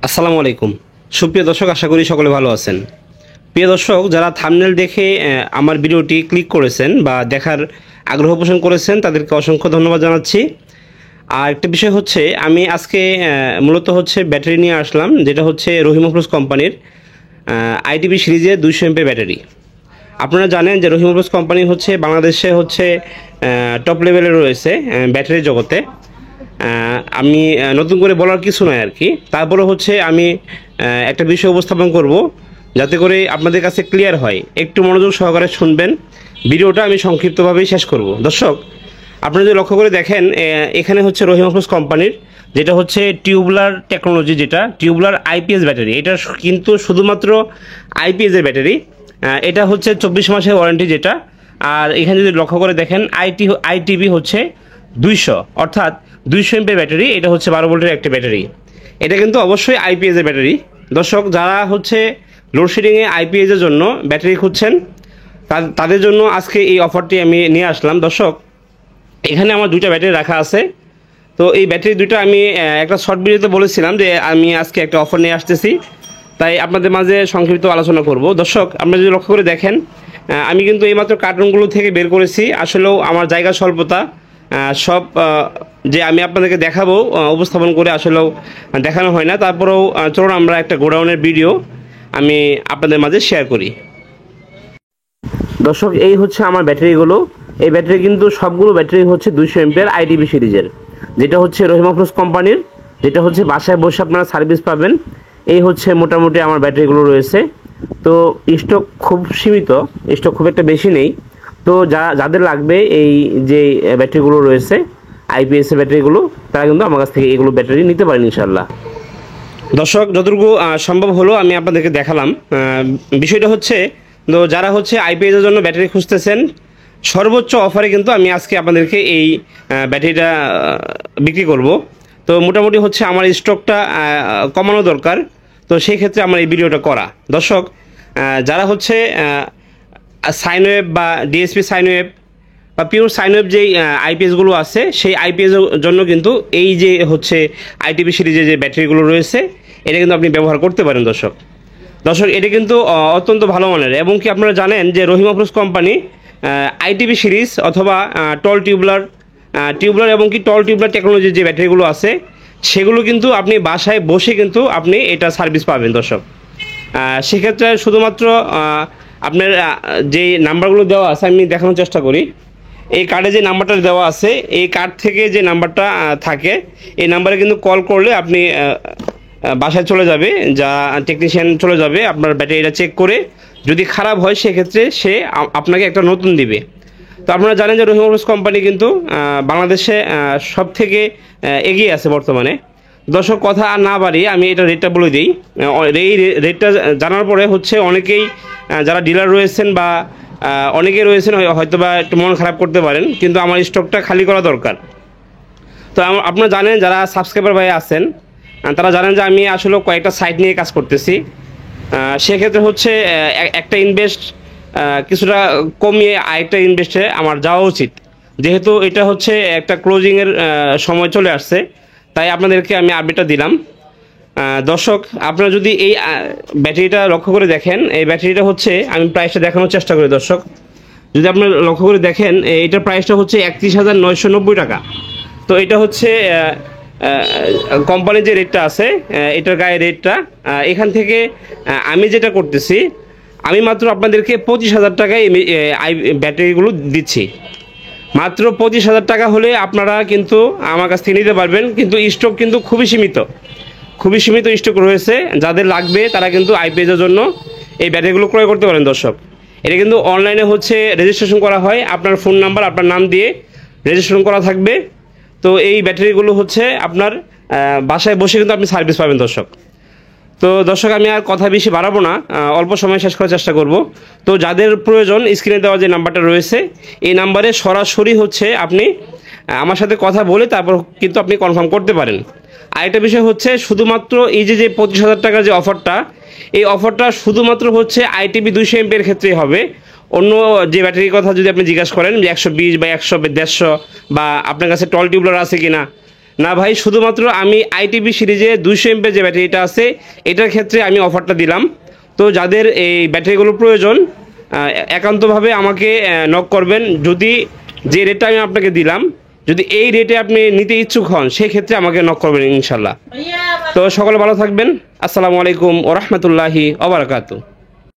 আসসালামু আলাইকুম সুপ্রিয় দর্শক, আশা করি সকলে ভালো আছেন। প্রিয় দর্শক, যারা থাম্বনেল দেখে আমার ভিডিওটি ক্লিক করেছেন বা দেখার আগ্রহ পোষণ করেছেন তাদেরকে অসংখ্য ধন্যবাদ জানাচ্ছি। আর একটা বিষয় হচ্ছে, আমি আজকে মূলত ব্যাটারি নিয়ে আসলাম, যেটা হচ্ছে রহিম আফরোজ কোম্পানির আইটিবি সিরিজের 200 এমপি ব্যাটারি। আপনারা জানেন যে রহিম আফরোজ কোম্পানি বাংলাদেশে টপ লেভেলে রয়েছে ব্যাটারি জগতে। আমি নতুন করে বলার কিছু নয় আর কি। তারপরে আমি একটা বিষয় উপস্থাপন করব যাতে করে আপনাদের কাছে ক্লিয়ার হয়। একটু মনোযোগ সহকারে শুনবেন। ভিডিওটা আমি সংক্ষিপ্তভাবেই শেষ করব। দর্শক, আপনারা যদি লক্ষ্য করে দেখেন, এখানে রহিম আফরোজ কোম্পানির যেটা টিউবুলার টেকনোলজি, যেটা টিউবুলার আইপিএস ব্যাটারি। এটা কিন্তু শুধুমাত্র আইপিএস এর ব্যাটারি। এটা 24 মাসের ওয়ারেন্টি যেটা। আর এখানে যদি লক্ষ্য করে দেখেন, আইটিবি 200, অর্থাৎ 200 এমপি ব্যাটারি। এটা 12 ভোল্টের একটা ব্যাটারি। এটা কিন্তু অবশ্যই আইপিএস এর ব্যাটারি। দর্শক, যারা লোডশেডিংয়ে আইপিএস এর জন্য ব্যাটারি খুঁজছেন তাদের জন্য আজকে এই অফারটি আমি নিয়ে আসলাম। দর্শক, এখানে আমার দুইটা ব্যাটারি রাখা আছে। তো এই ব্যাটারি দুইটা আমি একটা শর্ট ভিডিওতে বলেছিলাম যে আমি আজকে একটা অফার নিয়ে আসতেছি, তাই আপনাদের মাঝে সংক্ষিপ্ত আলোচনা করব। দর্শক, আপনারা যদি লক্ষ্য করে দেখেন, আমি কিন্তু এইমাত্র কার্টুনগুলো থেকে বের করেছি। আসলেও আমার জায়গা স্বল্পতা, সব যে আমি আপনাদেরকে দেখাবো উপস্থাপন করে আসলেও দেখানো হয় না। তারপরেও চলুন আমরা একটা গোডাউনের ভিডিও আমি আপনাদের মাঝে শেয়ার করি। দর্শক, এই আমার ব্যাটারিগুলো। এই ব্যাটারি কিন্তু সবগুলো ব্যাটারি 200 এমপিআর আইটিবি সিরিজের, যেটা রহিম আফরোজ কোম্পানির, যেটা বাসায় বসে আপনারা সার্ভিস পাবেন। এই মোটামুটি আমার ব্যাটারিগুলো রয়েছে। তো স্টক খুব সীমিত, স্টক খুব একটা বেশি নেই। তো যাদের লাগবে এই যে ব্যাটারিগুলো রয়েছে আইপিএস এর ব্যাটারিগুলো, তারা কিন্তু আমার কাছ থেকে এগুলো ব্যাটারি নিতে পারেন ইনশাল্লাহ। দর্শক, যতটুকু সম্ভব হলো আমি আপনাদেরকে দেখালাম। বিষয়টা তো যারা আইপিএস এর জন্য ব্যাটারি খুঁজতেছেন, সর্বোচ্চ অফারে কিন্তু আমি আজকে আপনাদেরকে এই ব্যাটারিটা বিক্রি করব। তো মোটামুটি আমার স্টকটা কমানো দরকার। তো সেই ক্ষেত্রে আমার এই ভিডিওটা করা। দর্শক, যারা সাইনওয়েভ বা ডিএসপি সাইনওয়েভ বা পিওর সাইনওয়েভ যেই আইপিএসগুলো আছে, সেই আইপিএসের জন্য কিন্তু এই যে আইটিবি সিরিজের যে ব্যাটারিগুলো রয়েছে, এটা কিন্তু আপনি ব্যবহার করতে পারেন। দর্শক, এটা কিন্তু অত্যন্ত ভালো মানের। এবং কি আপনারা জানেন যে রহিম আফরোজ কোম্পানি আইটিবি সিরিজ অথবা টল টিউবুলার এবং কি টল টিউবুলার টেকনোলজির যে ব্যাটারিগুলো আছে, সেগুলো কিন্তু আপনি বাসায় বসে কিন্তু আপনি এটা সার্ভিস পাবেন। দর্শক, সেক্ষেত্রে শুধুমাত্র আপনার যে নাম্বারগুলো দেওয়া আছে আমি দেখানোর চেষ্টা করি। এই কার্ডে যে নাম্বারটা দেওয়া আছে, এই কার্ড থেকে যে নাম্বারটা থাকে, এই নাম্বারে কিন্তু কল করলে আপনি বাসায় চলে যাবে, যা টেকনিশিয়ান চলে যাবে আপনার ব্যাটারিটা চেক করে। যদি খারাপ হয় সেক্ষেত্রে সে আপনাকে একটা নতুন দিবে। তো আপনারা জানেন যে রহিম আফরোজ কোম্পানি কিন্তু বাংলাদেশে সব থেকে এগিয়ে আছে বর্তমানে। দর্শক, কথা আর না বাড়িয়ে আমি এটা রেটটা বলে দিই। এই রেটটা জানার পরে অনেকেই যারা ডিলার রয়েছেন বা অনেকেই রয়েছেন হয়তো বা একটু মন খারাপ করতে পারেন, কিন্তু আমার স্টকটা খালি করা দরকার। তো আপনারা জানেন, যারা সাবস্ক্রাইবার ভাই আছেন তারা জানেন যে আমি আসলে কয়েকটা সাইট নিয়ে কাজ করতেছি। সেক্ষেত্রে একটা ইনভেস্ট কিছুটা কমিয়ে আরেকটা ইনভেস্টে আমার যাওয়া উচিত, যেহেতু এটা একটা ক্লোজিংয়ের সময় চলে আসছে। তাই আপনাদেরকে আমি আপডেটটা দিলাম। দর্শক, আপনারা যদি এই ব্যাটারিটা লক্ষ্য করে দেখেন, এই ব্যাটারিটা আমি প্রাইসটা দেখানোর চেষ্টা করি। দর্শক, যদি আপনারা লক্ষ্য করে দেখেন, এটার প্রাইসটা 31,990 টাকা। তো এটা কোম্পানির যে রেটটা আছে, এটার গায়ে রেটটা এখান থেকে আমি যেটা করতেছি, আমি মাত্র আপনাদেরকে 25,000 টাকায় ব্যাটারিগুলো দিচ্ছি। মাত্র 25,000 টাকা হলে আপনারা কিন্তু আমার কাছ থেকে নিতে পারবেন। কিন্তু স্টক কিন্তু খুবই সীমিত স্টক রয়েছে। যাদের লাগবে তারা কিন্তু আইপিএসের জন্য এই ব্যাটারিগুলো ক্রয় করতে পারেন। দর্শক, এটা কিন্তু অনলাইনে রেজিস্ট্রেশন করা হয়। আপনার ফোন নাম্বার, আপনার নাম দিয়ে রেজিস্ট্রেশন করা থাকবে। তো এই ব্যাটারিগুলো আপনার বাসায় বসে কিন্তু আপনি সার্ভিস পাবেন। দর্শক, তো দর্শক, আমি আর কথা বেশি বাড়াবো না, অল্প সময় শেষ করার চেষ্টা করব। তো যাদের প্রয়োজন, স্ক্রিনে দেওয়া যে নাম্বারটা রয়েছে, এই নাম্বারে সরাসরি আপনি আমার সাথে কথা বলে তারপর কিন্তু আপনি কনফার্ম করতে পারেন। আরেকটা বিষয় শুধুমাত্র এই যে 25,000 টাকার যে অফারটা, এই অফারটা শুধুমাত্র আইটিবি 200 এমপির ক্ষেত্রেই হবে। অন্য যে ব্যাটারির কথা যদি আপনি জিজ্ঞাসা করেন যে 120 বা 100 বা 150 বা আপনার কাছে টল টিউবুলার আছে কিনা, না ভাই, শুধুমাত্র আমি আইটিভি সিরিজে 200 এমপি যে ব্যাটারিটা আছে এটার ক্ষেত্রে আমি অফারটা দিলাম। তো যাদের এই ব্যাটারিগুলো প্রয়োজন একান্তভাবে আমাকে নক করবেন। যদি যে রেটটা আমি আপনাকে দিলাম, যদি এই রেটে আপনি নিতে ইচ্ছুক হন সেক্ষেত্রে আমাকে নক করবেন ইনশাল্লাহ। তো সকলে ভালো থাকবেন। আসসালামু আলাইকুম ওয়া রাহমাতুল্লাহি ওয়া বারাকাতুহু।